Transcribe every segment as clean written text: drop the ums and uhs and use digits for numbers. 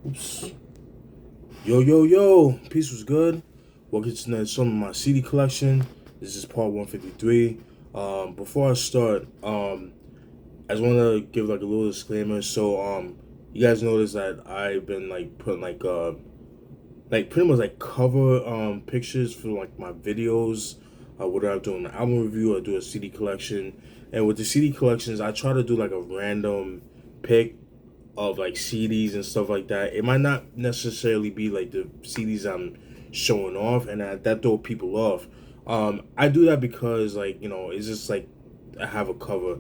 Oops. Yo. Peace was good. Welcome to some of my CD collection. This is part 153. Before I start, I just want to give like a little disclaimer. So, you guys notice that I've been like putting like pretty much like cover pictures for like my videos. Whether I'm doing an album review or do a CD collection. And with the CD collections, I try to do like a random pick of like CDs and stuff like that. It might not necessarily be like the CDs I'm showing off, and that throw people off. I do that because like it's just like I have a cover.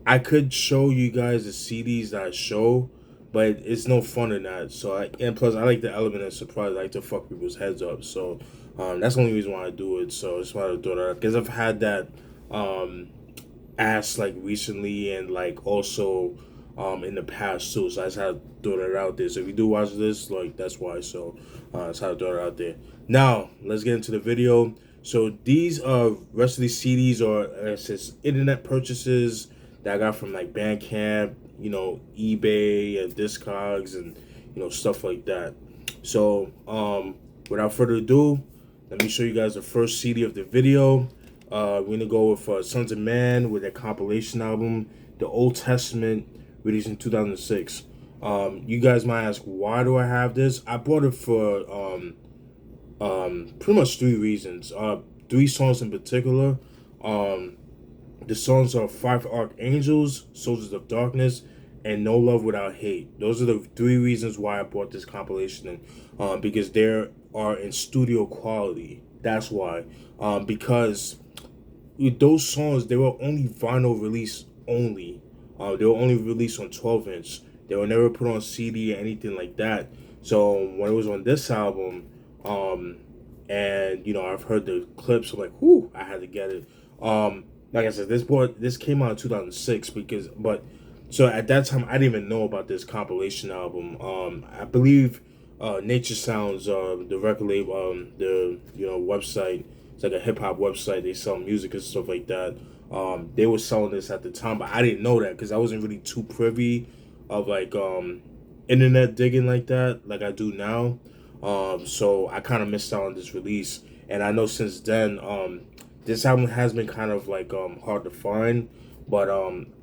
I could show you guys the CDs that I show, but it's no fun in that. And plus I like the element of surprise. I like to fuck people's heads up. So that's the only reason why I do it. So I just wanted to throw that because I've had that asked like recently and like also in the past too. So I just had to throw that out there. So if you do watch this, like that's why. So that's how to throw it out there. Now let's get into the video. So these rest of these CDs are it says internet purchases that I got from like Bandcamp, eBay and Discogs and stuff like that. So without further ado, let me show you guys the first CD of the video. We're gonna go with Sons of Man with their compilation album, The Old Testament, released in 2006. You guys might ask, why do I have this? I bought it for pretty much three reasons. Three songs in particular. The songs are Five Archangels, Soldiers of Darkness, and No Love Without Hate. Those are the three reasons why I bought this compilation, because they are in studio quality. That's why. Because with those songs, they were only vinyl release only. They were only released on 12-inch. They were never put on CD or anything like that. So when it was on this album, and I've heard the clips, I'm like, whoo, I had to get it. Like I said, this came out in 2006 so at that time I didn't even know about this compilation album. I believe Nature Sounds, the record label, the website. It's like a hip hop website. They sell music and stuff like that. They were selling this at the time, but I didn't know that because I wasn't really too privy of like internet digging like that, like I do now. So I kind of missed out on this release, and I know since then, this album has been kind of like hard to find, but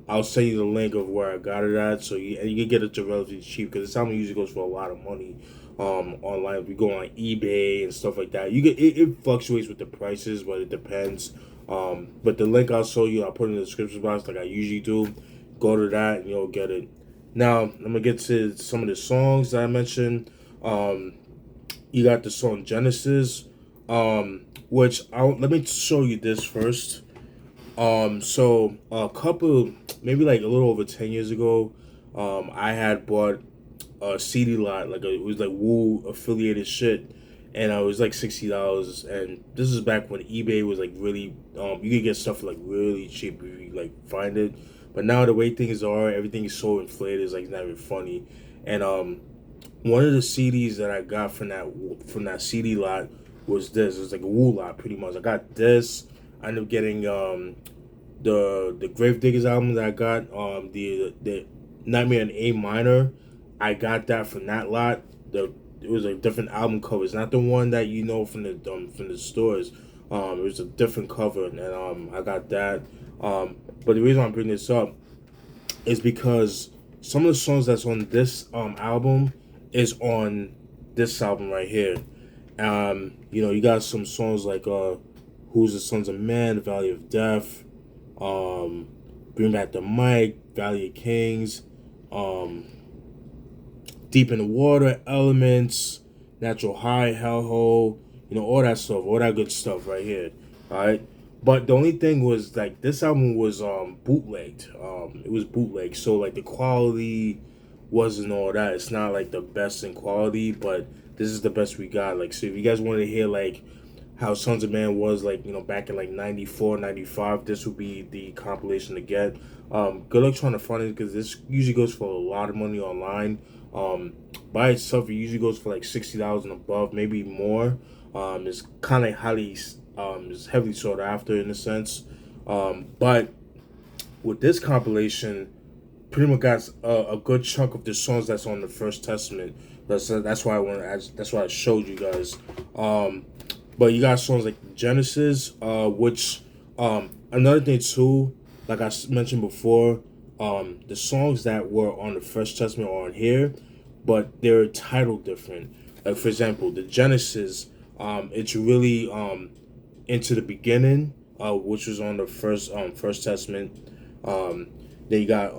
I'll send you the link of where I got it at, so you can get it to relatively cheap because this album usually goes for a lot of money. Online, if you go on eBay and stuff like that, it fluctuates with the prices, but it depends. But the link I'll show you, I'll put in the description box like I usually do. Go to that and you'll get it. Now I'm gonna get to some of the songs that I mentioned. You got the song Genesis, which let me show you this first. So a couple, maybe like a little over 10 years ago, I had bought a CD lot, it was like Woo affiliated shit, and it was like $60. And this is back when eBay was like really, you could get stuff for like really cheap if you like find it. But now the way things are, everything is so inflated, it's like not even funny. And one of the CDs that I got from that CD lot was this. It was like a Woo lot, pretty much. I got this. I ended up getting the Grave Diggers album that I got, the Nightmare in A minor. I got that from that lot. It was a different album cover. It's not the one that from the stores. It was a different cover, and I got that. But the reason I'm bringing this up is because some of the songs that's on this album is on this album right here. You got some songs like Who's the Sons of Man, Valley of Death, Bring Back the Mic, Valley of Kings, Deep in the Water, Elements, Natural High, Hellhole, all that stuff, all that good stuff right here. Alright? But the only thing was like this album was bootlegged. It was bootleg, so like the quality wasn't all that. It's not like the best in quality, but this is the best we got. Like, so if you guys want to hear like how Sons of Man was like, back in like 94, 95, this would be the compilation to get. Good luck trying to find it because this usually goes for a lot of money online. By itself, it usually goes for like $60 and above, maybe more. It's kind of is heavily sought after in a sense. But with this compilation, pretty much got a good chunk of the songs that's on the First Testament. That's why that's why I showed you guys. But you got songs like Genesis, which another thing too, like I mentioned before, the songs that were on the First Testament are on here, but they're titled different. Like for example, the Genesis, it's really into the beginning, which was on the First Testament. Then you got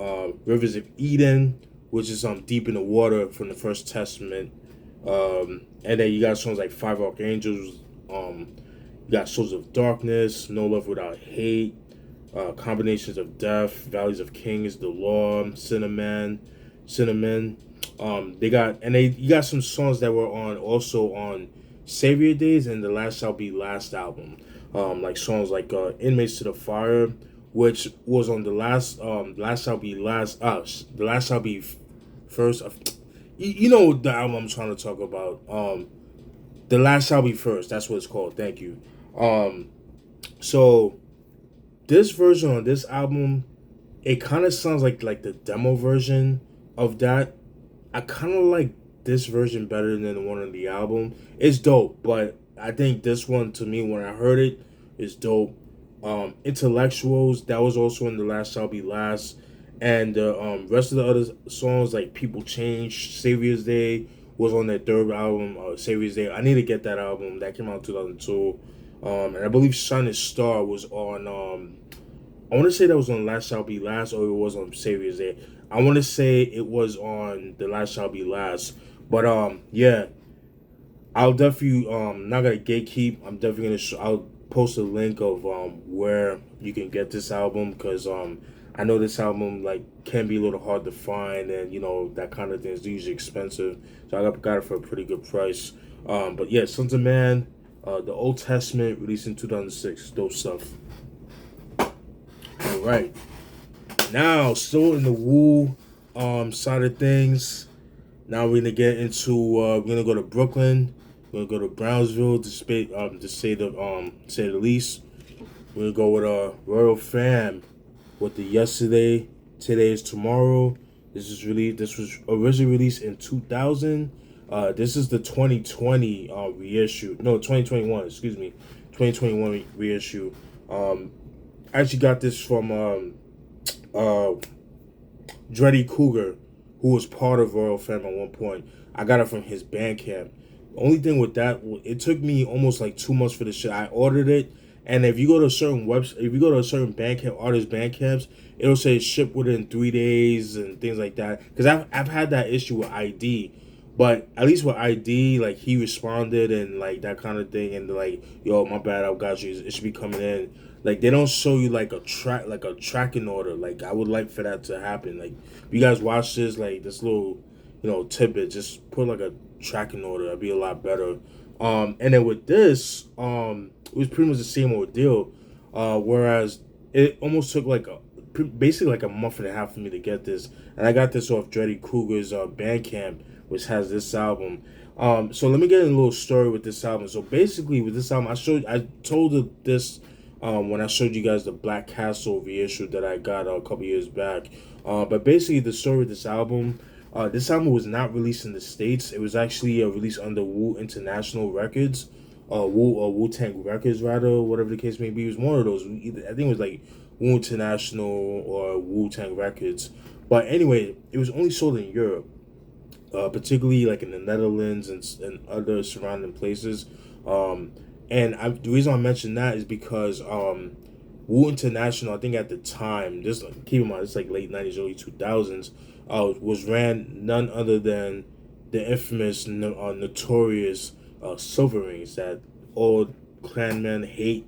Rivers of Eden, which is deep in the water from the First Testament. And then you got songs like Five Archangels. You got Souls of Darkness, No Love Without Hate, Combinations of Death, Valleys of Kings, The Law, Cinnamon. You got some songs that were also on Savior Days and The Last Shall Be Last album. Like songs like Inmates to the Fire, which was on the last Shall Be Last The Last Shall Be First. You know the album I'm trying to talk about. The Last Shall Be First. That's what it's called. Thank you. So this version on this album, it kind of sounds like the demo version of that. I kind of like this version better than the one on the album. It's dope, but I think this one, to me, when I heard it, is dope. Intellectuals, that was also in The Last Shall Be Last. And the rest of the other songs, like People Change, Savior's Day, was on their third album, Savior's Day. I need to get that album. That came out in 2002. And I believe Sun is Star was on, I want to say that was on Last Shall Be Last, or it was on Savior's Day. I want to say it was on The Last Shall Be Last. But, yeah, I'll definitely, not going to gatekeep. I'm definitely going to, I'll post a link of where you can get this album, because I know this album can be a little hard to find, and that kind of thing is usually expensive, so I got it for a pretty good price. But yeah, Sunz of Man, the Old Testament, released in 2006, dope stuff. All right, now still in the Wu side of things. Now we're gonna get into we're gonna go to Brooklyn. We're gonna go to Brownsville to say the least. We're gonna go with Royal Fam with the Yesterday, Today is Tomorrow. This was originally released in 2000. This is the 2020 reissue. No, 2021. Excuse me, 2021 reissue. I actually got this from Dreddy Cougar, who was part of Royal Fam at one point. I got it from his Bandcamp. The only thing with that, it took me almost 2 months for this shit. I ordered it, and if you go to a certain Bandcamp, artist Bandcamps, it'll say ship within 3 days and things like that. Because I've had that issue with ID, but at least with ID, he responded and that kind of thing, and yo, my bad, I got you. It should be coming in. They don't show you a tracking order. I would like for that to happen. If you guys watch this, this little, tidbit, just put a tracking order. That'd be a lot better. And then with this, it was pretty much the same ordeal. Whereas it almost took basically a month and a half for me to get this, and I got this off Dreddy Cougar's Bandcamp, which has this album. So let me get in a little story with this album. So basically, with this album, I told this when I showed you guys the Black Castle reissue that I got a couple years back. But basically, the story of this album was not released in the States. It was actually released under Wu International Records, Wu-Tang Records, rather, whatever the case may be. It was one of those. I think it was Wu International or Wu-Tang Records. But anyway, it was only sold in Europe, particularly in the Netherlands and other surrounding places. The reason I mention that is because Wu International, I think at the time, keep in mind, it's late 90s, early 2000s, was ran none other than the infamous, notorious Silverings, that all clanmen hate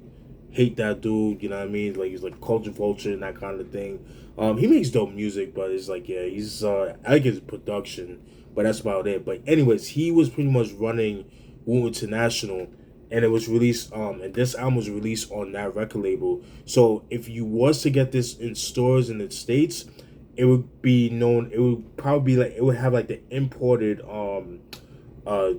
that dude, you know what I mean? He's culture vulture and that kind of thing. He makes dope music, but it's he's I like his production, but that's about it. But anyways, he was pretty much running Wu International, and it was released and this album was released on that record label. So if you was to get this in stores in the States, it would be known, it would probably be it would have the imported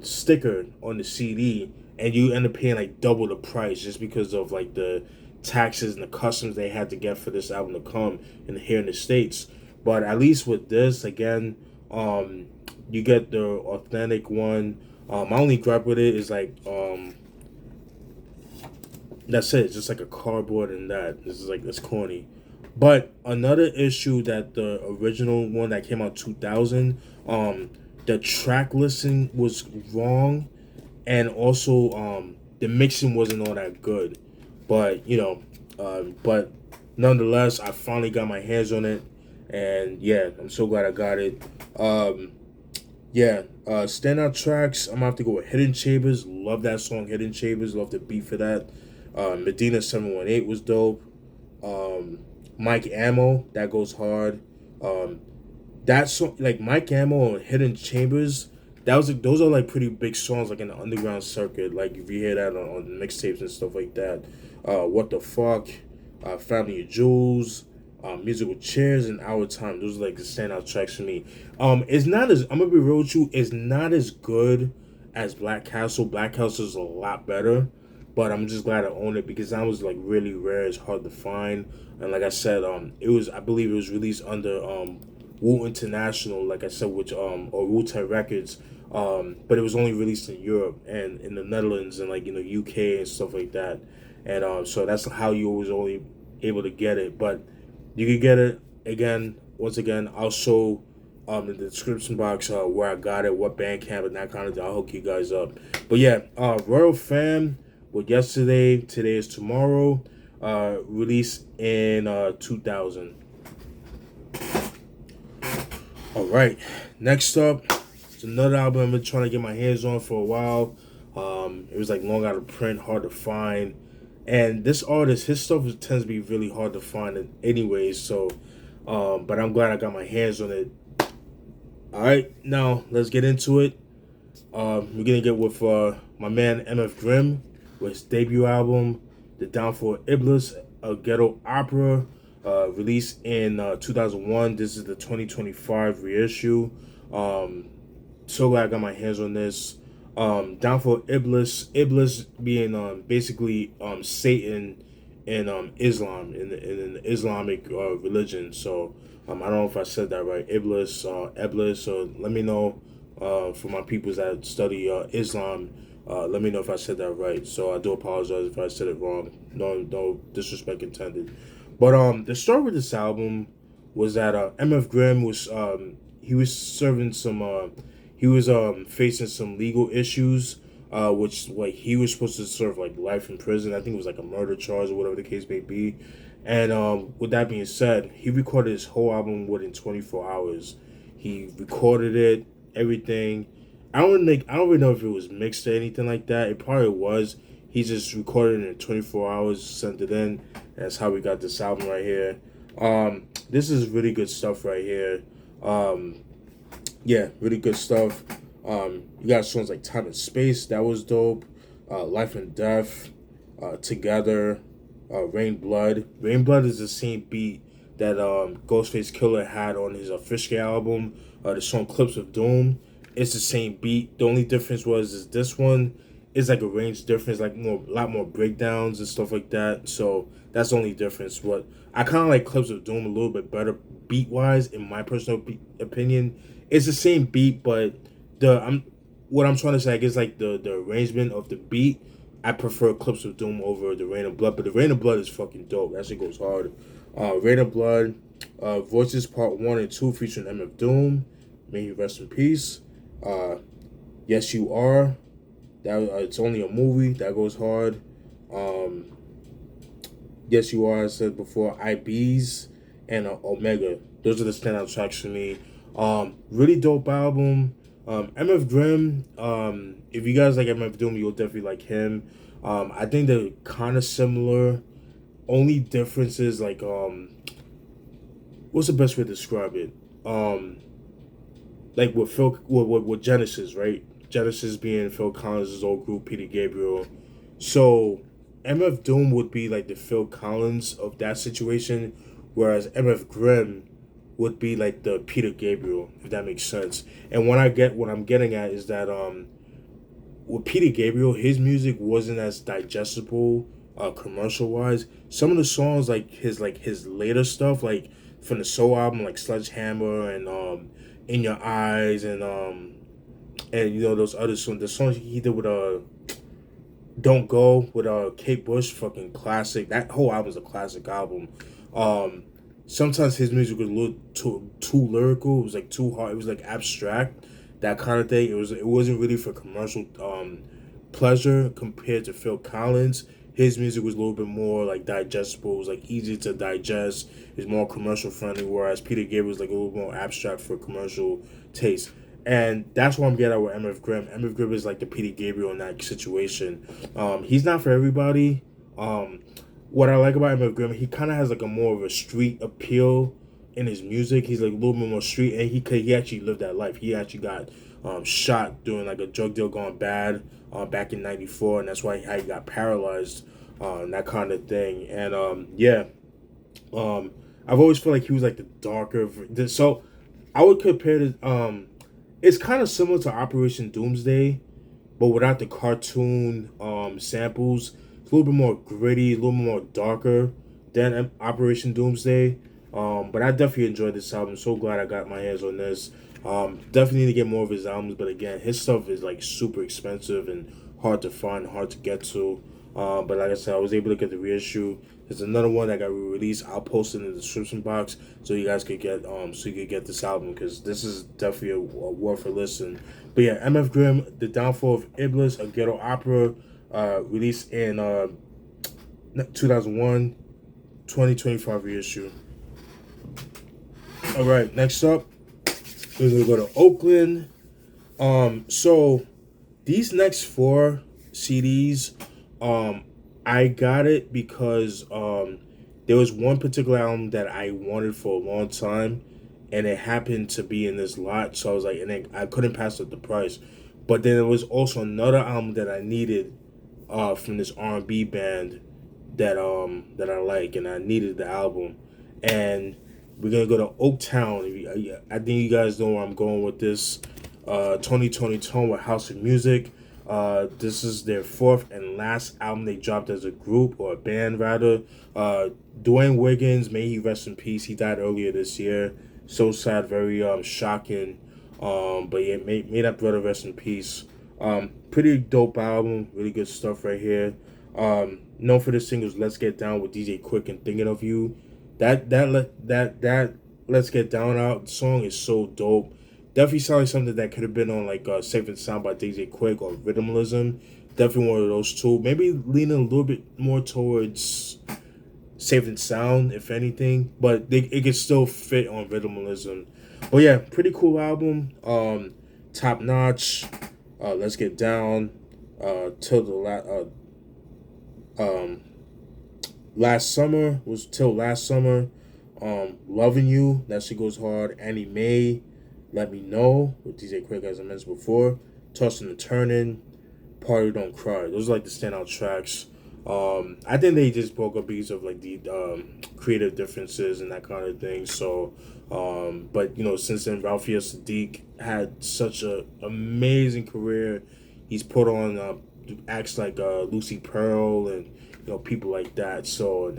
sticker on the CD, and you end up paying double the price just because of the taxes and the customs they had to get for this album to come in here in the States. But at least with this, again, you get the authentic one. My only gripe with it is like that's it. It's just like a cardboard and that. This is like it's corny. But another issue that the original one that came out 2000, the track listing was wrong, and also the mixing wasn't all that good. But but nonetheless, I finally got my hands on it, and yeah, I'm so glad I got it. Standout tracks. I'm gonna have to go with Hidden Chambers. Love that song, Hidden Chambers. Love the beat for that. Medina 718 was dope. Mike Ammo, that goes hard. That song, like Mike Ammo and Hidden Chambers, those are like pretty big songs like in the underground circuit. Like if you hear that on mixtapes and stuff like that. What the Fuck, Family of Jewels, Musical Chairs, and Our Time. Those are like the standout tracks for me. It's not as I'm gonna be real with you. It's not as good as Black Castle. Black Castle is a lot better, but I'm just glad I own it because that was like really rare. It's hard to find, and like I said, I believe it was released under Wu International, like I said, which or Wu Tang Records. But it was only released in Europe and in the Netherlands and like UK and stuff like that, and so that's how you was only able to get it. But you could get it again. Once again, I'll show in the description box where I got it, what Bandcamp and that kind of thing. I'll hook you guys up. But yeah, Royal Fam. Well, yesterday, today is tomorrow. Released in 2000. All right, next up, it's another album I've been trying to get my hands on for a while. It was like long out of print, hard to find. And this artist, his stuff tends to be really hard to find anyways. So, but I'm glad I got my hands on it. All right, now let's get into it. We're gonna get with my man MF Grimm with his debut album, The Downfall of Iblys, a ghetto opera, released in 2001. This is the 2025 reissue. So glad I got my hands on this. Downfall of Iblys being basically Satan in Islam, in the Islamic religion. So I don't know if I said that right. Iblys, so let me know for my peoples that study Islam. Let me know if I said that right. So I do apologize if I said it wrong. No disrespect intended. But the story with this album was that MF Grimm was he was serving some he was facing some legal issues, which like he was supposed to serve like life in prison. I think it was like a murder charge or whatever the case may be. And with that being said, he recorded his whole album within 24 hours. He recorded it, everything. I don't really know if it was mixed or anything like that. It probably was. He just recorded it in 24 hours, sent it in. That's how we got this album right here. This is really good stuff right here. Yeah, really good stuff. You got songs like Time and Space, that was dope. Life and Death, Together, Rain Blood. Rain Blood is the same beat that Ghostface Killer had on his Fishke album. The song Clips of Doom. It's the same beat. The only difference is this one is like a range difference, like a lot more breakdowns and stuff like that. So that's the only difference. What I kind of like Clips of Doom a little bit better beat wise, in my personal opinion. It's the same beat, but what I'm trying to say, I guess, like the arrangement of the beat, I prefer Clips of Doom over the Rain of Blood. But the Rain of Blood is fucking dope. That shit goes hard. Rain of Blood, Voices Part 1 and 2 featuring MF Doom. May he rest in peace. Yes You Are. That it's only a movie. That goes hard. Yes You Are, I said before. Iblys and Omega. Those are the standout tracks for me. Really dope album. MF Grimm, if you guys like MF Doom, you'll definitely like him. I think they're kind of similar. Only difference is like, what's the best way to describe it? Like with Genesis, right? Genesis being Phil Collins' old group, Peter Gabriel. So MF Doom would be like the Phil Collins of that situation, whereas MF Grimm would be like the Peter Gabriel, if that makes sense. And what I'm getting at is that with Peter Gabriel, his music wasn't as digestible commercial wise. Some of the songs like his later stuff, like from the soul album, like Sledgehammer and In Your Eyes and you know those other songs. The songs he did with Don't Go with Kate Bush, fucking classic. That whole album's a classic album. Sometimes his music was a little too lyrical. It was like too hard. It was like abstract, that kind of thing. It wasn't really for commercial pleasure compared to Phil Collins. His music was a little bit more like digestible. It was like easy to digest. It's more commercial friendly. Whereas Peter Gabriel was like a little more abstract for commercial taste. And that's what I'm getting at with MF Grimm. MF Grimm is like the Peter Gabriel in that situation. He's not for everybody. What I like about MF Grimm, he kind of has like a more of a street appeal in his music. He's like a little bit more street, and he actually lived that life. He actually got shot doing like a drug deal gone bad back in '94, and that's why he got paralyzed, and that kind of thing. And I've always felt like he was like the darker. So I would compare to it's kind of similar to Operation Doomsday, but without the cartoon samples. It's a little bit more gritty, a little more darker than Operation Doomsday. But I definitely enjoyed this album. So glad I got my hands on this. Definitely need to get more of his albums, but again, his stuff is like super expensive and hard to find, hard to get to. But like I said, I was able to get the reissue. There's another one that got re-released. I'll post it in the description box so you guys could get this album, because this is definitely a worth a listen. But yeah, MF Grimm, The Downfall of Iblys, a ghetto opera, released in 2001, 2025 reissue. All right, next up, we're gonna go to Oakland. So these next 4 CDs, I got it because there was one particular album that I wanted for a long time, and it happened to be in this lot. So I was like, and then I couldn't pass up the price. But then there was also another album that I needed from this R&B band that I like, and I needed the album. And we're gonna go to Oaktown. I think you guys know where I'm going with this. Toni with House of Music. This is their 4th and last album they dropped as a group, or a band rather. Dwayne Wiggins, may he rest in peace. He died earlier this year. So sad, very shocking. But yeah, may that brother rest in peace. Pretty dope album, really good stuff right here. Known for the singles "Let's Get Down" with DJ Quick and "Thinking of You." That "Let's Get Down" out song is so dope. Definitely sounds like something that could have been on like Safe and Sound by DJ Quick or Rhythmalism. Definitely one of those two. Maybe leaning a little bit more towards Safe and Sound, if anything, but it could still fit on Rhythmalism. But yeah, pretty cool album. Top notch. Let's Get Down. Till the last summer was till last summer. Loving You, that shit goes hard. Annie Mae, Let Me Know with DJ Quick, as I mentioned before. Tossing and Turning, Party Don't Cry. Those are like the standout tracks. I think they just broke up because of like the creative differences and that kind of thing. So, but you know, since then, Ralphie Sadiq had such a amazing career. He's put on acts like Lucy Pearl and you know people like that. So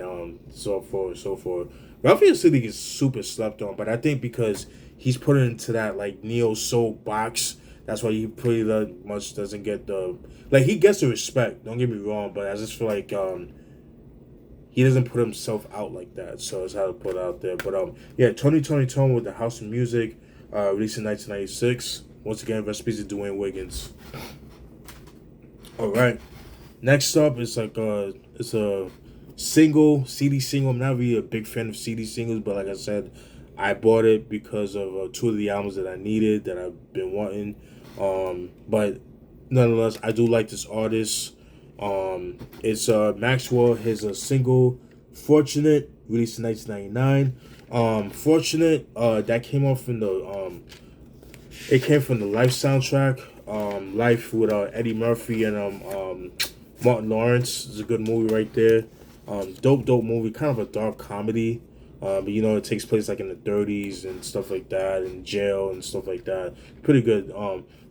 so forth. Ralphie Sadiq is super slept on, but I think because he's put into that like neo soul box, that's why he pretty much doesn't get the he gets the respect. Don't get me wrong, but I just feel like he doesn't put himself out like that. So it's how to put it out there. But yeah, Toni with the House of Music, released in 1996. Once again, recipes of Dwayne Wiggins. All right, next up is like it's a CD single. I'm not really a big fan of CD singles, but like I said, I bought it because of 2 of the albums that I needed, that I've been wanting. But nonetheless, I do like this artist. It's Maxwell. His single "Fortunate," released in 1999. "Fortunate," that came off from the it came from the Life soundtrack. Life with Eddie Murphy and Martin Lawrence. It's a good movie right there. Dope movie, kind of a dark comedy. But you know, it takes place like in the 30s and stuff like that, in jail and stuff like that. Pretty good.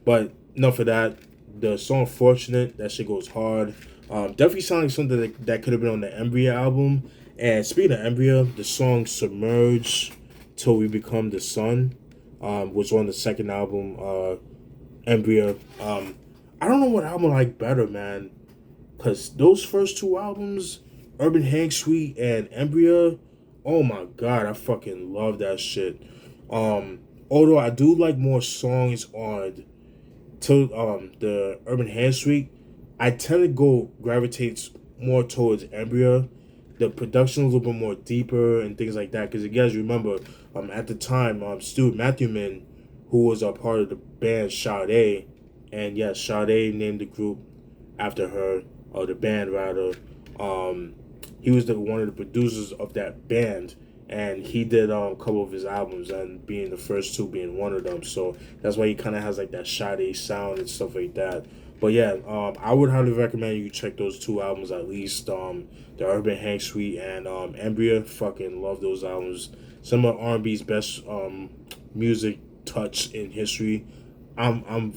But enough of that. The song "Fortunate," that shit goes hard. Definitely sounds like something that could have been on the Embryo album. And speaking of Embryo, the song "Submerge," Till We Become the Sun, was on the second album, Embryo. I don't know what album I like better, man. Because those first two albums, Urban Hang Suite and Embryo, oh my god, I fucking love that shit. Although I do like more songs on the Urban Hang Suite, I tend to gravitates more towards Embryo. The production a little bit more deeper and things like that. Because you guys remember, at the time, Stuart Matthewman, who was a part of the band Sade, and yes, Sade named the group after her, or the band rather. He was one of the producers of that band, and he did a couple of his albums, and being the first two being one of them. So that's why he kind of has like that Sade sound and stuff like that. But yeah, I would highly recommend you check those two albums at least. The Urban Hang Suite and Embryo. Fucking love those albums. Some of R&B's best music touch in history. I'm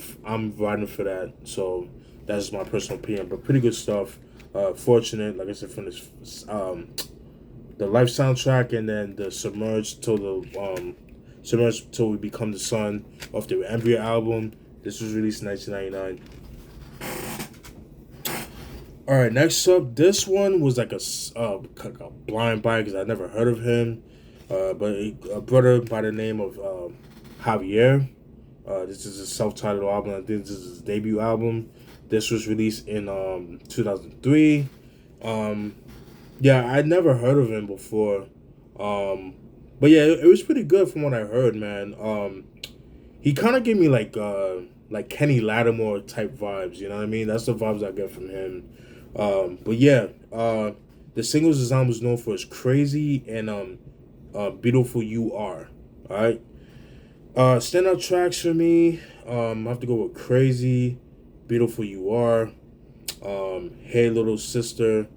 riding for that. So that's my personal opinion. But pretty good stuff. Fortunate, like I said, from this the Life soundtrack, and then the Submerged Till We Become the Sun of the Embryo album. This was released in 1999. All right, next up, this one was like a blind buy because I never heard of him. But a brother by the name of Javier. This is a self-titled album. I think this is his debut album. This was released in 2003. Yeah, I'd never heard of him before. But yeah, it was pretty good from what I heard, man. He kind of gave me like Kenny Lattimore type vibes, you know what I mean? That's the vibes I get from him. But yeah, the singles design was known for is Crazy and Beautiful You Are. Alright. Standout tracks for me, I have to go with Crazy, Beautiful You Are, Hey Little Sister,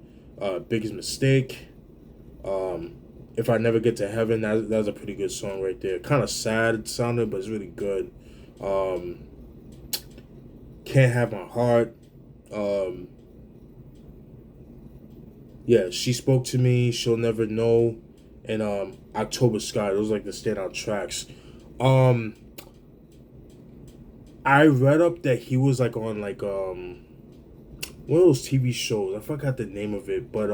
Biggest Mistake, If I Never Get to Heaven. That's a pretty good song right there. Kind of sad sounding, but it's really good. Can't Have My Heart. Yeah, She Spoke to Me, She'll Never Know, and October Sky. Those are like the standout tracks. I read up that he was like on like one of those TV shows. I forgot the name of it, but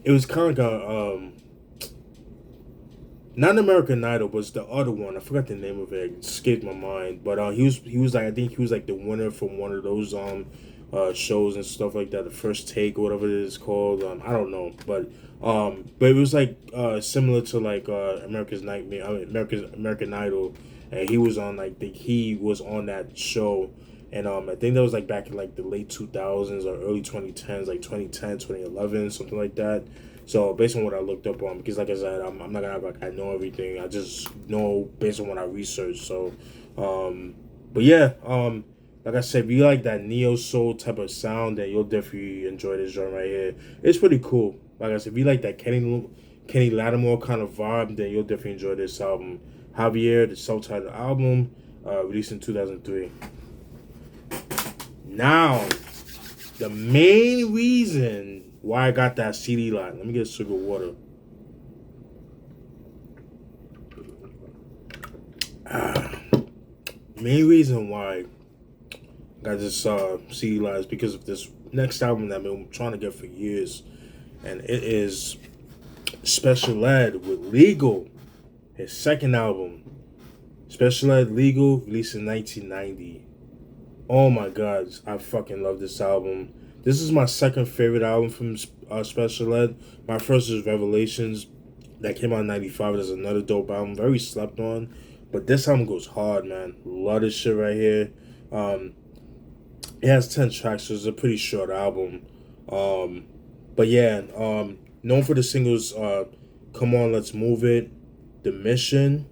it was kind of like a not American Idol, but it's the other one. I forgot the name of it. It escaped my mind. But he was like, I think he was like the winner from one of those shows and stuff like that. The First Take or whatever it is called. I don't know, but it was like similar to like American Idol, and he was on like he was on that show, and I think that was like back in like the late 2000s or early 2010s, like 2010, 2011, something like that. So based on what I looked up on, because like I said, I'm not gonna have like I know everything. I just know based on what I researched. So, but yeah, like I said, if you like that neo soul type of sound, then you'll definitely enjoy this joint right here. It's pretty cool. Like I said, if you like that Kenny Lattimore kind of vibe, then you'll definitely enjoy this album. Javier, the self-titled album, released in 2003. Now, the main reason why I got that CD line. Let me get a swig of water. Main reason why I got this CD line is because of this next album that I've been trying to get for years. And it is Special Ed with Legal. His second album. Special Ed Legal, released in 1990. Oh my god, I fucking love this album. This is my second favorite album from Special Ed. My first is Revelations. That came out in 95. There's another dope album. Very slept on. But this album goes hard, man. Love this shit right here. It has 10 tracks, so it's a pretty short album. But yeah, known for the singles Come On, Let's Move It, The Mission,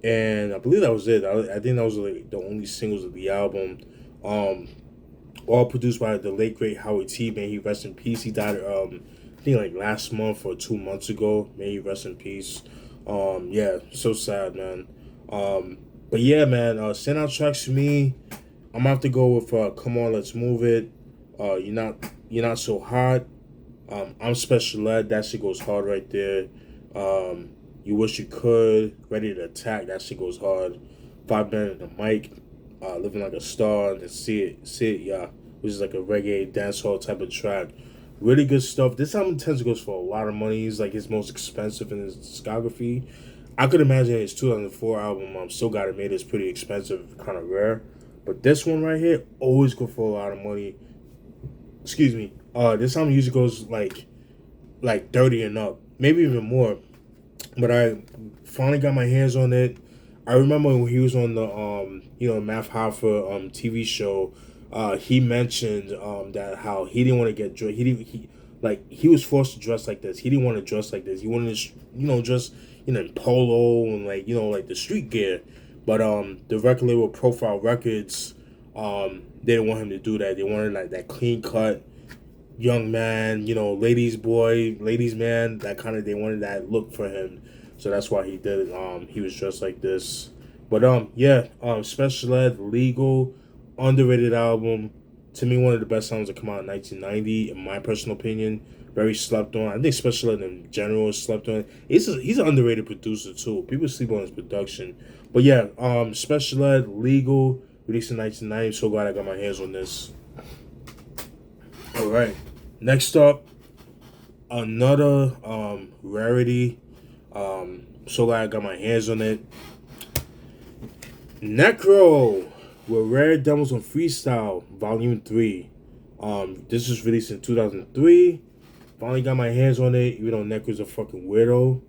and I believe that was it. I think that was like the only singles of the album. All produced by the late great Howard T. May he rest in peace. He died I think like last month or 2 months ago. May he rest in peace. Yeah, so sad, man. But yeah, man, standout tracks for me, I'm gonna have to go with Come On, Let's Move It. You're Not So Hot. I'm Special Ed. That shit goes hard right there. You Wish You Could, Ready to Attack, that shit goes hard. 5 Minutes in the Mic, Living Like a Star, and See It, yeah, which is like a reggae dancehall type of track. Really good stuff. This album tends to go for a lot of money. It's like his most expensive in his discography. I could imagine his 2004 album, Still Got It Made, is pretty expensive, kind of rare. But this one right here always go for a lot of money. Excuse me. This album usually goes like 30 and up, maybe even more. But I finally got my hands on it. I remember when he was on the Math Hoffa TV show. He mentioned that how he didn't want to get dressed. He was forced to dress like this. He didn't want to dress like this. He wanted to dress polo and like the street gear. But the record label Profile Records, they didn't want him to do that. They wanted like that clean cut young man, ladies man, that kind of, they wanted that look for him. So that's why he did it. He was dressed like this. But Special Ed, Legal, underrated album. To me, one of the best songs that come out in 1990, in my personal opinion. Very slept on. I think Special Ed in general is slept on. He's an underrated producer too. People sleep on his production. But yeah, Special Ed, Legal, released in 1990. So glad I got my hands on this. All right. Next up, another rarity. So glad I got my hands on it. Necro with Rare Demos on Freestyle, Volume 3. This was released in 2003. Finally got my hands on it, even though Necro's a fucking weirdo.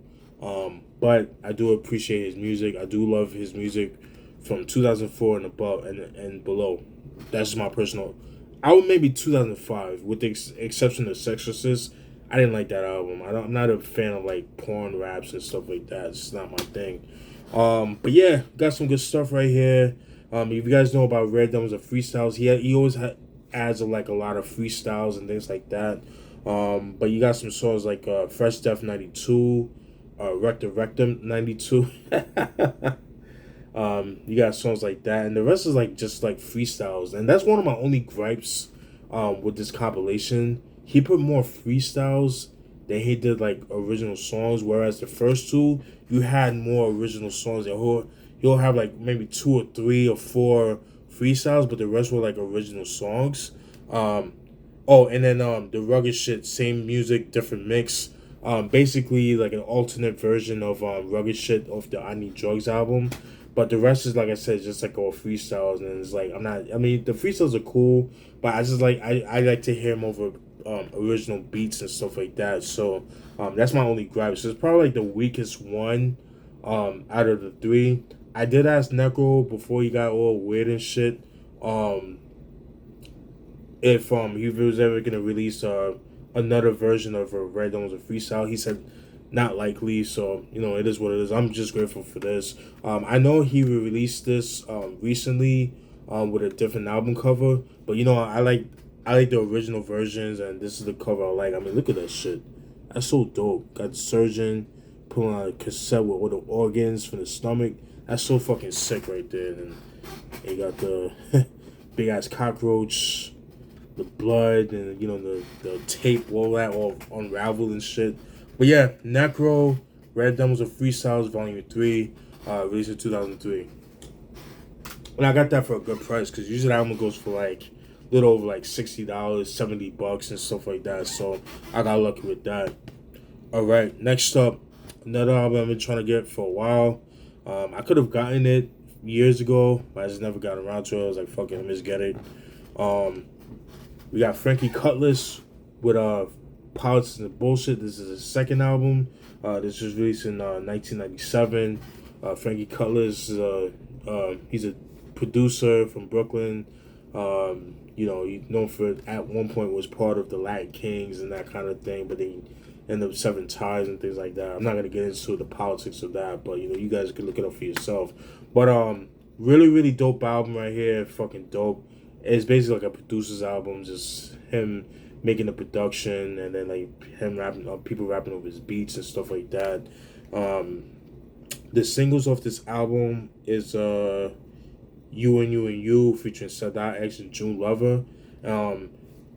But I do appreciate his music. I do love his music from 2004 and above and below. That's my personal. I would maybe 2005, with the exception of Sexorcist. I didn't like that album. I'm not a fan of like porn raps and stuff like that. It's not my thing. But yeah, got some good stuff right here. If you guys know about Red Demos of Freestyles, he always adds like a lot of freestyles and things like that. But you got some songs like Fresh Def 92, Rectum 92. You got songs like that, and the rest is like just like freestyles, and that's one of my only gripes with this compilation. He put more freestyles than he did like original songs, whereas the first two you had more original songs. He'll have like maybe 2 or 3 or 4 freestyles, but the rest were like original songs. And then the Rugged Shit, same music, different mix. Basically like an alternate version of Rugged Shit off the I Need Drugs album. But the rest is, like I said, just like all freestyles, and it's like the freestyles are cool, but I just like I like to hear them over original beats and stuff like that. So that's my only gripe. So it's probably like the weakest one out of the 3. I did ask Necro before he got all weird and shit if he was ever gonna release another version of Red Domes of Freestyle. He said not likely, so it is what it is. I'm just grateful for this. I know he released this recently with a different album cover, but I like the original versions, and this is the cover I like. I mean, look at that shit. That's so dope. Got the surgeon pulling out a cassette with all the organs from the stomach. That's so fucking sick right there. And you got the big ass cockroach, the blood, and the tape, all that all unraveled and shit. But yeah, Necro, Red Demos of Freestyles, Volume 3, released in 2003. And I got that for a good price, because usually that album goes for like a little over like $60, $70 and stuff like that. So I got lucky with that. Alright, next up, another album I've been trying to get for a while. I could have gotten it years ago, but I just never got around to it. I was like, fuck it, let me just get it. We got Frankie Cutlass with Politics and Bullshit. This is his second album. This was released in 1997. Frankie Cutlass is he's a producer from Brooklyn. He's known for, at one point, was part of the Latin Kings and that kind of thing, but they ended up severing ties and things like that. I'm not gonna get into the politics of that, but you guys can look it up for yourself. But really, really dope album right here. Fucking dope. It's basically like a producer's album, just him making the production, and then like him rapping, people rapping over his beats and stuff like that. The singles off this album is You and You featuring Sadat X and June Lover.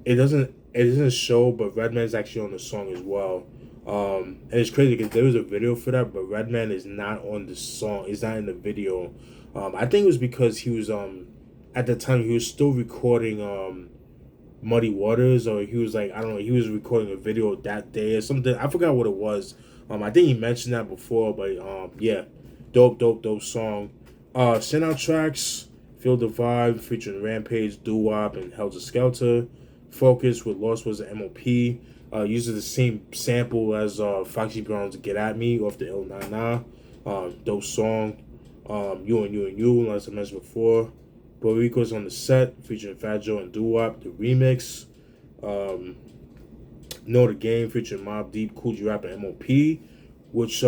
It doesn't show, but Redman's actually on the song as well. And it's crazy because there was a video for that, but Redman is not on the song. He's not in the video. I think it was because he was at the time he was still recording Muddy Waters, or he was like, I don't know, he was recording a video that day or something. I forgot what it was. I think he mentioned that before, but yeah, dope song. Send out tracks, Feel the Vibe featuring Rampage, Doo Wop, and Helter Skelter. Focus with Lost was an MOP. Uses the same sample as Foxy Brown's Get At Me off the Il Na Na. Dope song. You and You, as I mentioned before. Puerto Rico's on the set, featuring Fat Joe and Doo Wop, the remix. Know the Game, featuring Mobb Deep, Kool G Rap, and MOP, which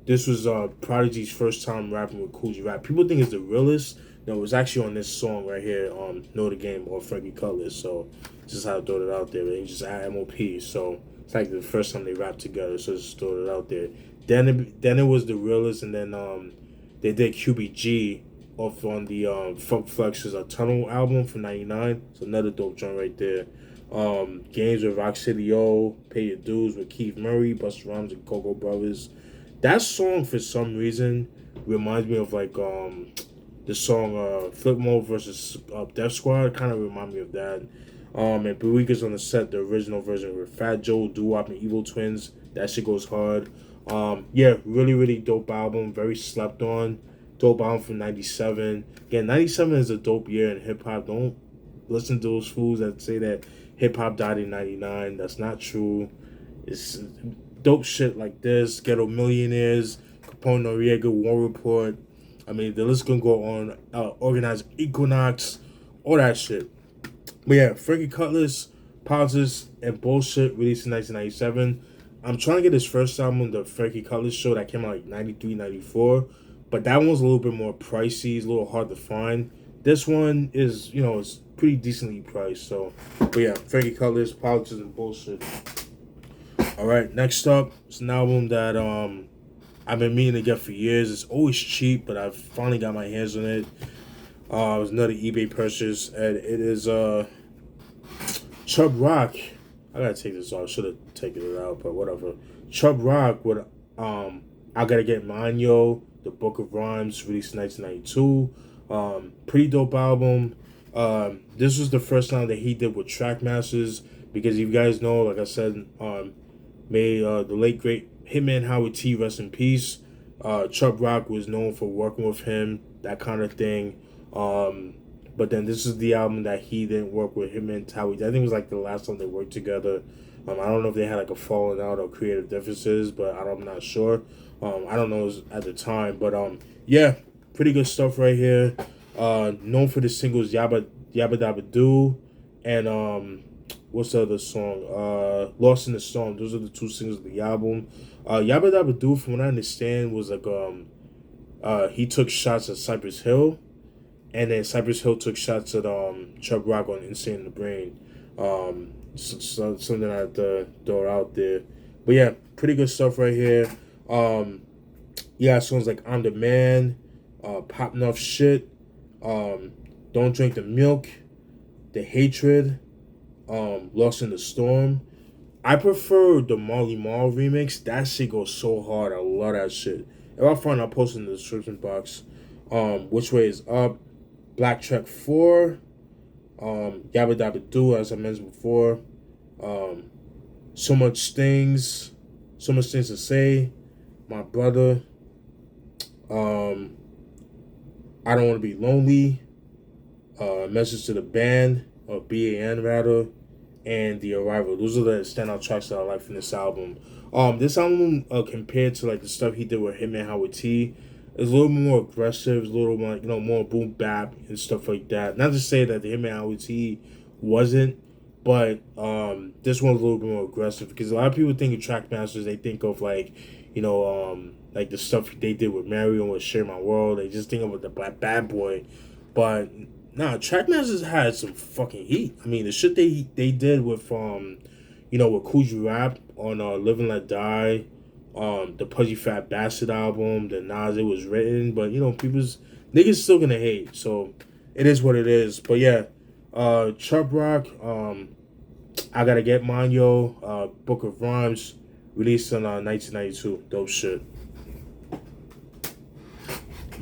this was Prodigy's first time rapping with Kool G Rap. People think it's the realest. No, it was actually on this song right here, Know the Game, or Frankie Cutlass. So just how to throw it out there. They just add MOP, so it's like the first time they rapped together. So just throw it out there. Then it was the realest, and then they did QBG off on the Funk Flex's Tunnel album from '99. So another dope joint right there. Games with Rock City O, Pay Your Dues with Keith Murray, Busta Rhymes, and Coco Brothers. That song for some reason reminds me of like the song Flip Mode versus Def Squad. Kind of remind me of that. And Barika's on the set, the original version with Fat Joe, Doo Wop, and Evil Twins. That shit goes hard. Yeah, really dope album. Very slept on. Dope album from '97. Again, '97 is a dope year in hip hop. Don't listen to those fools that say that hip hop died in '99. That's not true. It's dope shit like this. Ghetto Millionaires, Capone Noriega, War Report. I mean, the list can go on. Organized Equinox, all that shit. But yeah, Frankie Cutlass, Politics, and Bullshit, released in 1997. I'm trying to get his first album, the Frankie Cutlass Show, that came out like 93, 94. But that one's a little bit more pricey. It's a little hard to find. This one is, it's pretty decently priced. So, but yeah, Frankie Cutlass, Politics, and Bullshit. All right, next up, it's an album that I've been meaning to get for years. It's always cheap, but I've finally got my hands on it. It was another eBay purchase, and it is Chub Rock. I gotta take this off. Should have taken it out, but whatever. Chub Rock with I Gotta Get Mine Yo, The Book of Rhymes, released in 1992. Pretty dope album. This was the first time that he did with Trackmasters, because you guys know, like I said, may the late great Hitman Howard T rest in peace. Chub Rock was known for working with him, that kind of thing. But then this is the album that he didn't work with him and Howard. I think it was like the last time they worked together. I don't know if they had like a falling out or creative differences, but I'm not sure. I don't know at the time, but yeah, pretty good stuff right here. Known for the singles Yabba Dabba Doo and what's the other song? Lost in the Storm. Those are the two singles of the album. Yabba Dabba Doo, from what I understand, was like he took shots at Cypress Hill, and then Cypress Hill took shots at Chub Rock on Insane in the Brain. So something I have to throw out there. But yeah, pretty good stuff right here. Yeah, songs like I'm the Man, Pop Enough Shit, Don't Drink the Milk, The Hatred, Lost in the Storm. I prefer the Marley Marl remix. That shit goes so hard. I love that shit. If I find, I'll post in the description box. Which Way Is Up, Black Track 4, Yabba Dabba Doo, as I mentioned before. So Much Things to Say, My Brother. I Don't Want to Be Lonely. Message to the Band, or BAN rather, and The Arrival. Those are the standout tracks that I like from this album. This album, compared to like the stuff he did with him and Howard T, is a little more aggressive, a little more, more boom bap and stuff like that. Not to say that the him and Howard T wasn't, but this one's a little bit more aggressive, because a lot of people think of Trackmasters, they think of like the stuff they did with Mario and with Share My World. They just think of the Black Bad Boy, but nah, Trackmasters had some fucking heat. I mean, the shit they did with with Kool G Rap on Live and Let Die, the Pudgy Fat Bastard album, the Nas It Was Written, but people's niggas still gonna hate, so it is what it is. But yeah, Chub Rock, I Gotta Get Mine Yo, Book of Rhymes, released in 1992. Dope shit.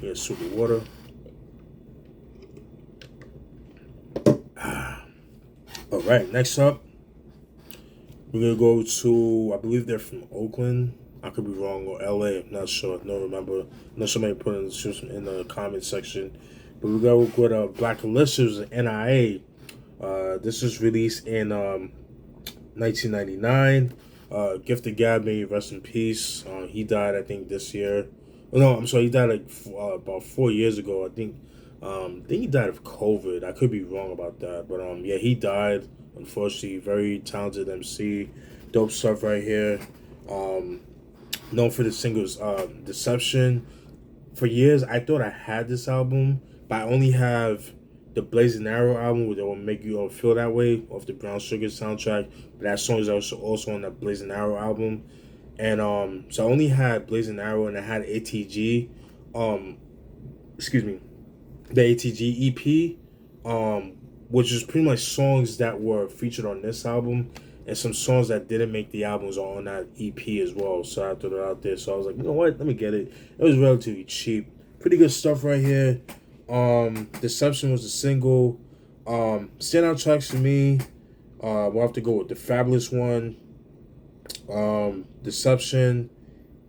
Yeah, super water. All right, next up, we're gonna go to, I believe they're from Oakland. I could be wrong, or LA. I'm not sure. I don't remember. Unless somebody put it in the comment section. But we go with Blackalicious and NIA. This was released in 1999. Gift of Gab, may rest in peace. He died, I think, this year. Oh, no, I'm sorry. He died like about 4 years ago. I think he died of COVID. I could be wrong about that, but yeah, he died. Unfortunately, very talented MC, dope stuff right here. Known for the singles Deception. For years, I thought I had this album, but I only have the Blazing Arrow album, which will make you all feel that way, off the Brown Sugar soundtrack. But that song is also on the Blazing Arrow album. And so I only had Blazing Arrow and I had ATG. Excuse me. The ATG EP, which is pretty much songs that were featured on this album, and some songs that didn't make the albums are on that EP as well. So I threw it out there. So I was like, you know what? Let me get it. It was relatively cheap. Pretty good stuff right here. Deception was a single. Standout tracks for me, we'll have to go with the Fabulous One, Deception,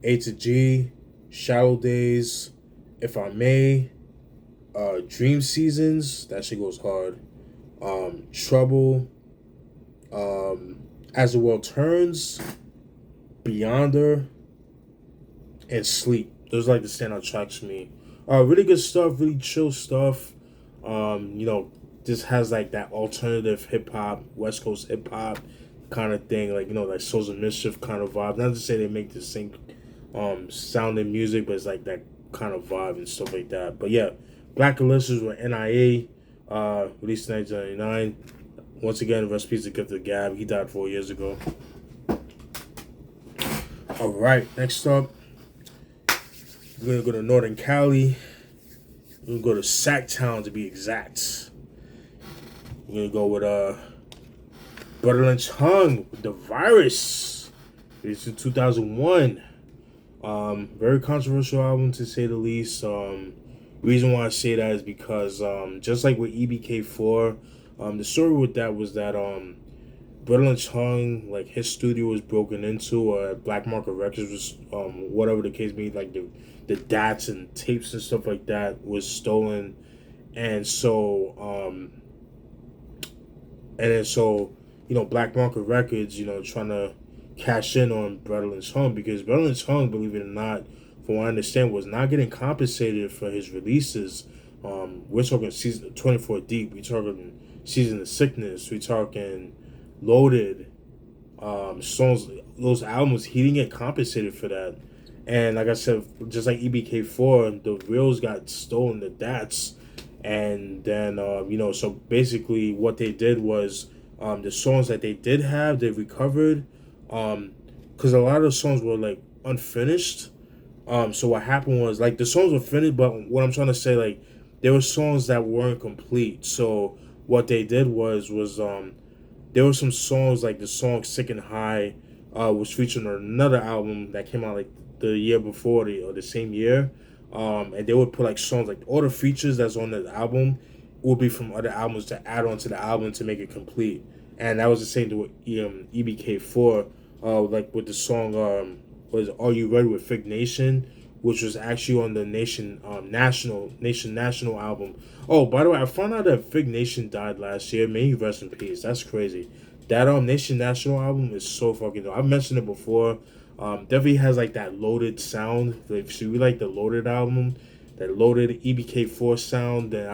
A to G, Shallow Days, If I May, Dream Seasons, that shit goes hard. Trouble, As the World Turns, Beyonder, and Sleep. Those are like the standout tracks for me. Really good stuff, really chill stuff. This has like that alternative hip hop, West Coast hip hop kind of thing, like like Souls of Mischief kind of vibe. Not to say they make the same sounding music, but it's like that kind of vibe and stuff like that. But yeah, Blackalicious with NIA, released in 1999. Once again, rest in peace to Gift of Gab. He died 4 years ago. All right, next up, we're gonna go to Northern Cali. We're gonna go to Sacktown to be exact. We're gonna go with Brotha Lynch Hung with The Virus. Released in 2001. Very controversial album to say the least. Reason why I say that is because just like with EBK4, the story with that was that Brotha Lynch Hung, like his studio was broken into, or Black Market Records was whatever the case may be, like the DATs and tapes and stuff like that was stolen, and so Black Market Records, trying to cash in on Brotha Lynch Hung, because Brotha Lynch Hung, believe it or not, from what I understand, was not getting compensated for his releases. We're talking season 24 Deep. We're talking Season of Sickness. We're talking Loaded. Songs, those albums, he didn't get compensated for that. And like I said, just like EBK4, the reels got stolen, the DATs. And then, so basically what they did was the songs that they did have, they recovered. Because a lot of the songs were like unfinished. So what happened was, like, the songs were finished, but what I'm trying to say, like, there were songs that weren't complete. So what they did was there were some songs, like the song Sick and High, was featured on another album that came out like the year before, or the same year. And they would put like songs, like all the features that's on the album would be from other albums to add on to the album to make it complete. And that was the same with EBK4, like with the song was Are You Ready with Fig Nation, which was actually on the Nation National album. Oh, by the way, I found out that Fig Nation died last year. May he rest in peace. That's crazy. That Nation National album is so fucking dope. I've mentioned it before. Definitely has like that loaded sound. If you like the Loaded album, that Loaded EBK4 sound, then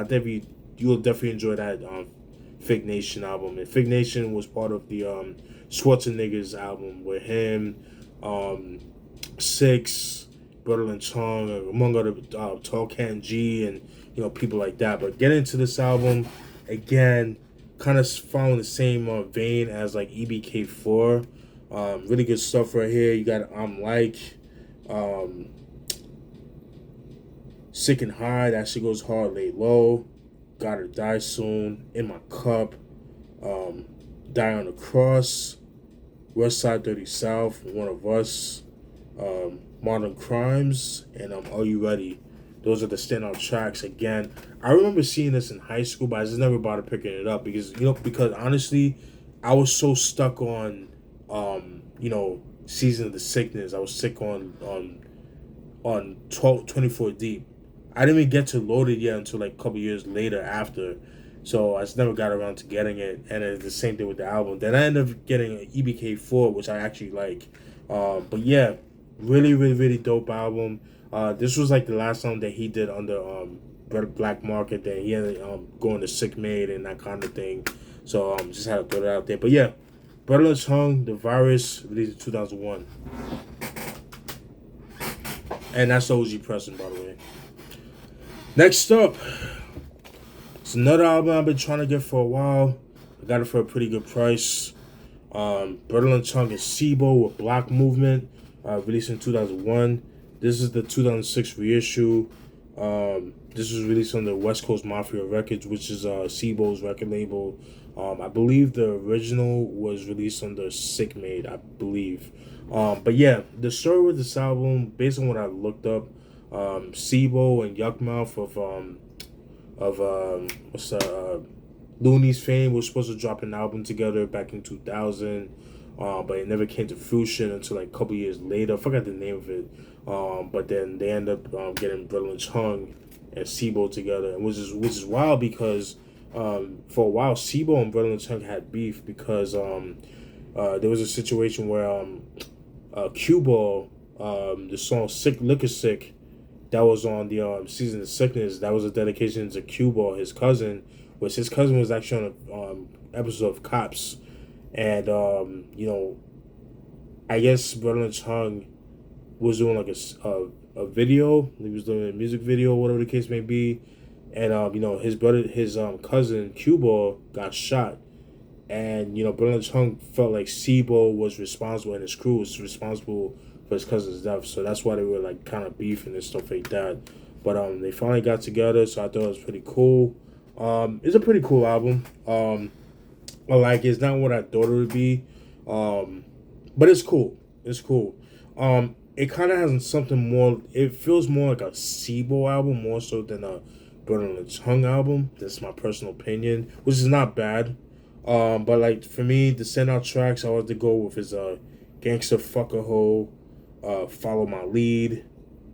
you'll definitely enjoy that Fig Nation album. And Fig Nation was part of the Schwarzeneggers album with him, Six, Brotha Lynch Hung, among other Tall Can G, and people like that. But get into this album again, kind of following the same vein as like EBK4. Really good stuff right here. You got Sick and High, that shit goes hard. Lay Low, Gotta Die Soon, In My Cup, Die on the Cross, West Side Dirty South, One of Us, Modern Crimes, and Are You Ready? Those are the standout tracks. Again, I remember seeing this in high school, but I just never bothered picking it up because honestly, I was so stuck on Season of the Sickness. I was sick on 24 Deep. I didn't even get to load it yet until like a couple years later after. So I just never got around to getting it, and it's the same thing with the album. Then I ended up getting an EBK4, which I actually like. But yeah, really, really, really dope album. This was like the last song that he did under Black Market. Then he ended going to Siccmade and that kind of thing. So just had to throw that out there. But yeah, Brotha Lynch Hung, The Virus, released in 2001. And that's the OG pressing, by the way. Next up, it's another album I've been trying to get for a while. I got it for a pretty good price. Brotha Lynch Hung is SIBO with Block Movement, released in 2001. This is the 2006 reissue. This was released on the West Coast Mafia Records, which is SIBO's record label. I believe the original was released on the Siccmade, I believe. But yeah, the story with this album, based on what I looked up, SIBO and Yuckmouth of Looney's fame was supposed to drop an album together back in 2000, but it never came to fruition until like a couple years later. I forgot the name of it. But then they end up getting Brotha Lynch Hung and SIBO together, and which is wild because for a while SIBO and Brotha Lynch Hung had beef because there was a situation where Cue Ball, the song "Sick Liquor Sick," that was on the Season of Sickness. That was a dedication to Cue Ball, his cousin, which his cousin was actually on an episode of Cops, and I guess Brotha Lynch Hung was doing like a video. He was doing a music video, whatever the case may be, and his cousin Cue Ball got shot, and Brotha Lynch Hung felt like SIBO was responsible and his crew was responsible for his cousin's death, so that's why they were like kind of beefing and stuff like that. But they finally got together, so I thought it was pretty cool. It's a pretty cool album. I like it. It's not what I thought it would be, but it's cool. It's cool. It kind of has something more. It feels more like a SIBO album more so than a Brotha Lynch Hung album. That's my personal opinion, which is not bad. But like for me, the standout tracks I want to go with is Gangsta Fucker Ho, Follow My Lead,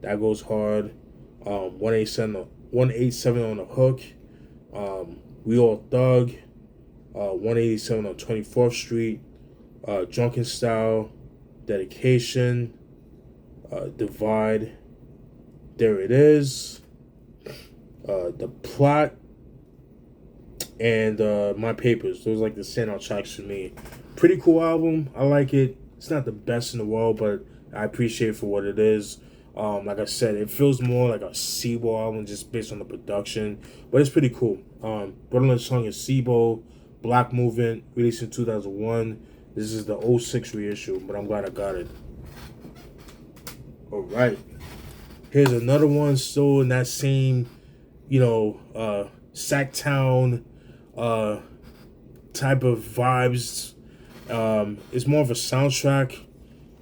that goes hard. 187 on the Hook, We All Thug, 187 on 24th Street, Drunken Style, Dedication, Divide, There It Is, The Plot, and My Papers. Those are like the standout tracks for me. Pretty cool album. I like it. It's not the best in the world, but I appreciate it for what it is. Like I said, it feels more like a SIBO album just based on the production, but it's pretty cool. Brotha Lynch Hung is SIBO, Block Movement, released in 2001. This is the 06 reissue, but I'm glad I got it. All right. Here's another one still in that same, Sacktown type of vibes. It's more of a soundtrack.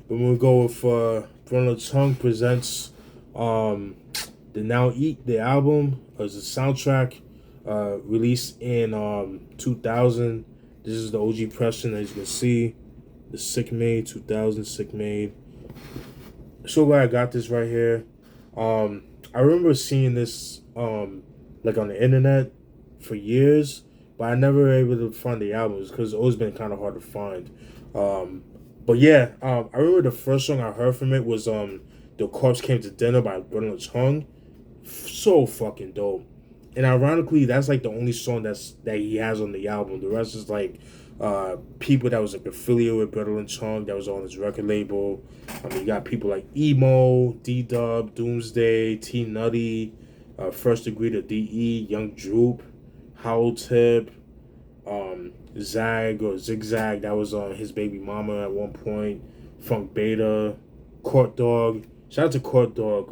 But when we go with Brotha Lynch Hung presents the Now Eat, the album, as a soundtrack, released in 2000. This is the OG pressing, as you can see. The Siccmade, 2000 Siccmade. So glad I got this right here. I remember seeing this like on the internet for years, but I never were able to find the albums because it's always been kind of hard to find. But yeah, I remember the first song I heard from it was The Corpse Came to Dinner by Brotha Lynch Hung. So fucking dope. And ironically, that's like the only song that he has on the album. The rest is like people that was like affiliated with Brotha Lynch Hung that was on his record label. I mean, you got people like Emo, D-Dub, Doomsday, T Nutty, First Degree to D.E., Young Droop, Howl Tip, Zag or Zigzag, that was on his baby mama at one point, Funk Beta, Court Dog. Shout out to Court Dog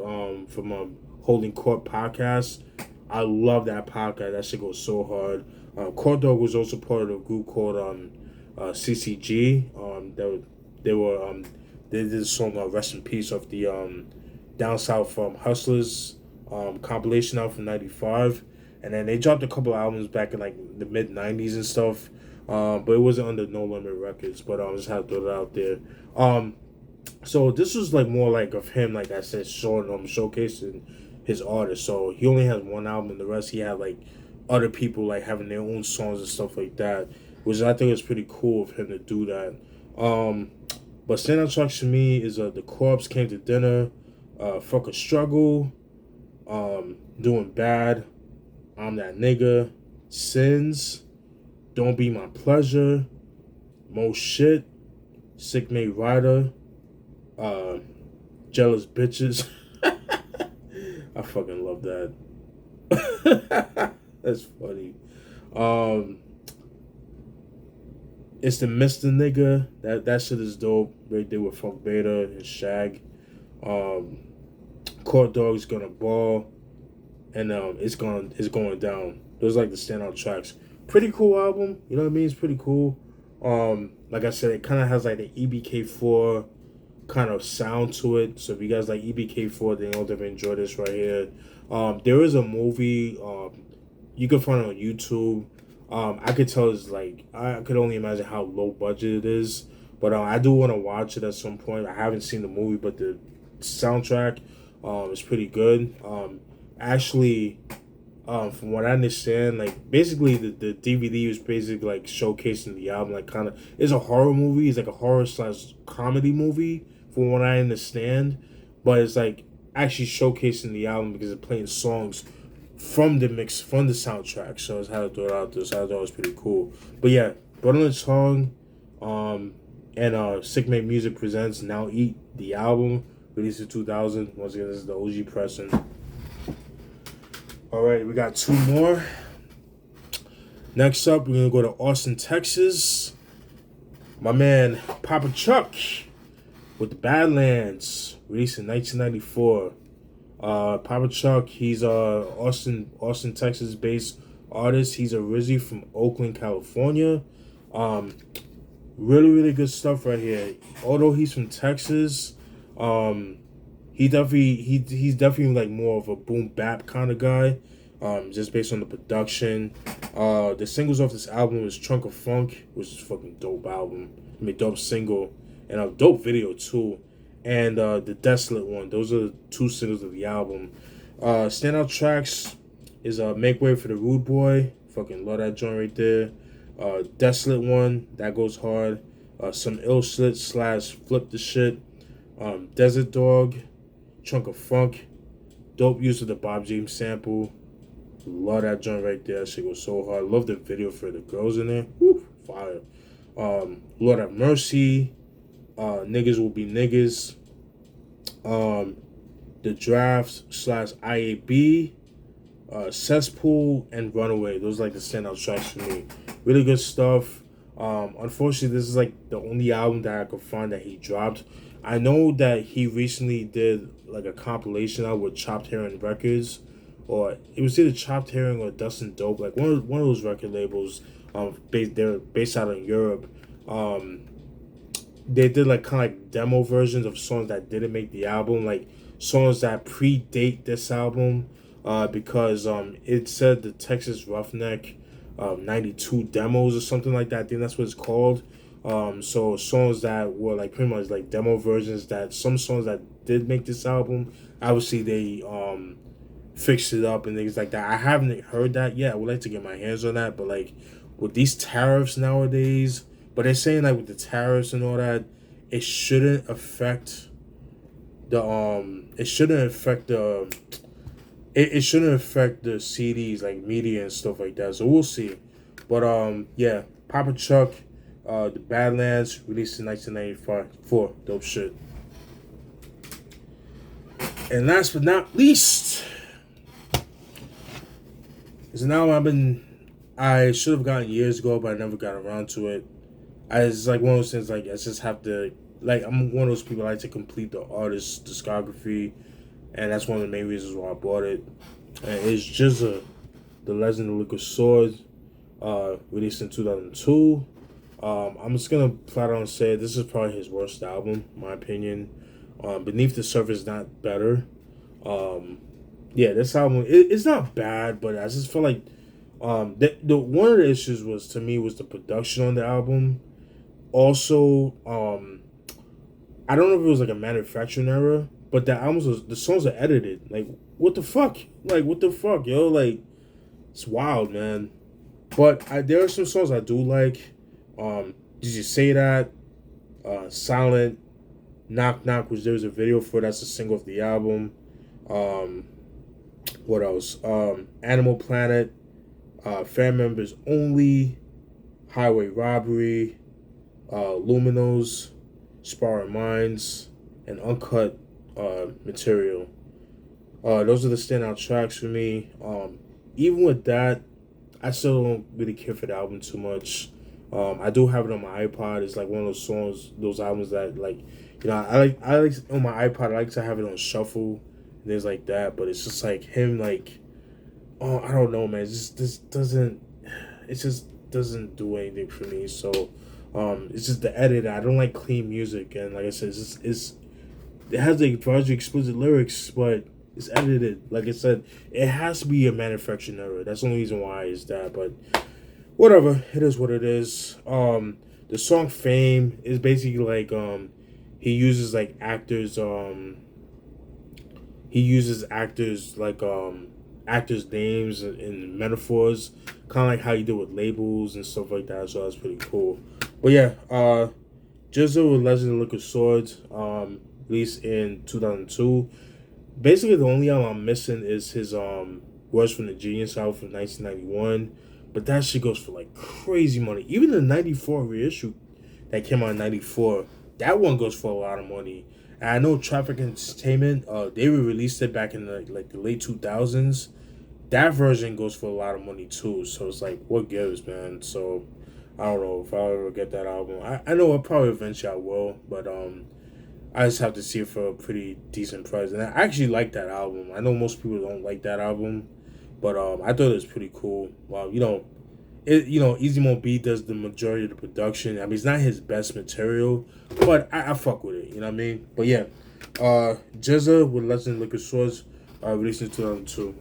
from Holding Court podcast. I love that podcast. That shit goes so hard. Court Dog was also part of a group called CCG. they did a song Rest in Peace of the Down South Hustlers compilation out from '95, and then they dropped a couple albums back in like the mid '90s and stuff, but it wasn't under No Limit Records. But I just had to throw it out there. So this was like more like of him, like I said, showcasing his artist. So he only has one album, and the rest he had like other people like having their own songs and stuff like that, which I think is pretty cool of him to do that. But standout tracks to me is The Corpse Came to Dinner, Fuck a Struggle, Doing Bad, I'm That Nigga, Sins, Don't Be My Pleasure, Most Shit, Siccmade Rider, Jealous Bitches. I fucking love that. That's funny. It's the Mr. Nigga. That shit is dope. Right there with Funk Beta and Shag. Court Dog's Gonna Ball. And it's going down. Those are like the standout tracks. Pretty cool album. You know what I mean? It's pretty cool. Like I said, it kind of has like the EBK4 kind of sound to it. So if you guys like EBK4, then you'll definitely enjoy this right here. There is a movie you can find it on YouTube. I could tell it's like, I could only imagine how low budget it is. But I do want to watch it at some point. I haven't seen the movie, but the soundtrack is pretty good. Actually, from what I understand, like basically the DVD was basically like showcasing the album, like kind of, it's a horror movie. It's like a horror / comedy movie from what I understand, but it's like actually showcasing the album because it's playing songs from the soundtrack. So it's how to throw it out there. So I thought it was pretty cool. But yeah, Brotha Lynch Hung, and Siccmade Music presents Now Eat, the album, released in 2000. Once again, this is the OG pressing. Alright, we got two more. Next up, we're gonna go to Austin, Texas. My man Papa Chuk with the Badlands, released in 1994. Papa Chuk, he's a Austin, Texas based artist. He's originally from Oakland, California. Really good stuff right here. Although he's from Texas, he's definitely like more of a boom bap kind of guy. Just based on the production. The singles off this album is Trunk of Funk, which is a fucking dope album. I mean, dope single, and a dope video too. And the Desolate one. Those are the two singles of the album. Standout tracks is Make Way for the Rude Boy. Fucking love that joint right there. Desolate one, that goes hard. Some Ill Shit / Flip the Shit. Desert Dog, Trunk of Funk. Dope use of the Bob James sample. Love that joint right there. That shit goes so hard. Love the video for the girls in there. Woo, fire. Lord Have Mercy. Niggas Will Be Niggas. The Draft / IAB. Cesspool and Runaway. Those are like the standout tracks for me. Really good stuff. Unfortunately, this is like the only album that I could find that he dropped. I know that he recently did like a compilation out with Chopped Herring Records, or it was either Chopped Herring or Dustin Dope, like one of those record labels. They're based out in Europe. They did like kind of like demo versions of songs that didn't make the album, like songs that predate this album, because it said the Texas Roughneck 92 demos or something like that. I think that's what it's called. So songs that were like pretty much like demo versions, that some songs that did make this album, obviously they fixed it up and things like that. I haven't heard that yet. I would like to get my hands on that, but like with these tariffs nowadays, but they're saying like with the tariffs and all that, it shouldn't affect the it shouldn't affect the CDs, like media and stuff like that. So we'll see. But yeah, Papa Chuk, the Badlands, released in 1994. Dope shit. And last but not least, is an album I should have gotten years ago, but I never got around to it. It's like one of those things, like I just have to, like, I'm one of those people I like to complete the artist's discography, and that's one of the main reasons why I bought it. And it's GZA, The Legend of Liquid Sword, released in 2002. I'm just gonna flat out say this is probably his worst album, in my opinion. Beneath the Surface, not better. Um, yeah, this album it's not bad, but I just feel like the one of the issues was to me was the production on the album. Also, I don't know if it was like a manufacturing error, but the songs are edited. Like what the fuck? Like what the fuck, yo? Like it's wild, man. But there are some songs I do like. Did You Say That? Silent, Knock Knock, which there's a video for. That's a single of the album. Um, what else? Animal Planet, Fan Members Only, Highway Robbery, Luminos, Sparring Minds, and Uncut Material. Those are the standout tracks for me. Even with that, I still don't really care for the album too much. I do have it on my iPod. It's like one of those songs, those albums that like, I like on my iPod. I like to have it on shuffle and things like that. But it's just like him, like, oh, I don't know, man. It just doesn't do anything for me. So, it's just the edit. I don't like clean music, and like I said, it has like largely explicit lyrics, but it's edited. Like I said, it has to be a manufacturing error. That's the only reason why is that, but. Whatever, it is what it is. The song Fame is basically like he uses like actors actors names and metaphors, kind of like how you do with labels and stuff like that. So that's pretty cool. But yeah, Jizzle with Legend of Liquid Swords, released in 2002. Basically, the only album I'm missing is his Words from the Genius album from 1991. But that shit goes for like crazy money. Even the 94 reissue that came out in 94, that one goes for a lot of money. And I know Traffic Entertainment, they re-released it back in the late 2000s. That version goes for a lot of money too. So it's like, what gives, man? So I don't know if I'll ever get that album. I know probably eventually I will, but I just have to see it for a pretty decent price. And I actually like that album. I know most people don't like that album. But I thought it was pretty cool. Well, Easy Mo B does the majority of the production. I mean, it's not his best material, but I fuck with it. You know what I mean? But yeah, Jizza with Legend of Liquid Swords, released in 2002.